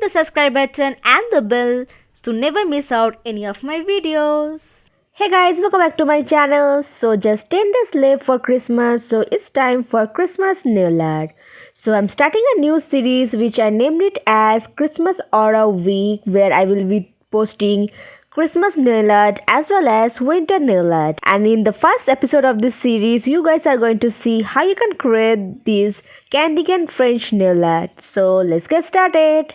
the subscribe button and the bell to never miss out any of my videos. Hey guys, welcome back to my channel. So just 10 days left for Christmas, so it's time for Christmas nail art. So I'm starting a new series which I named it as Christmas Aura Week, where I will be posting Christmas nail art as well as winter nail art. And in the first episode of this series, you guys are going to see how you can create this candy cane French nail art. So let's get started.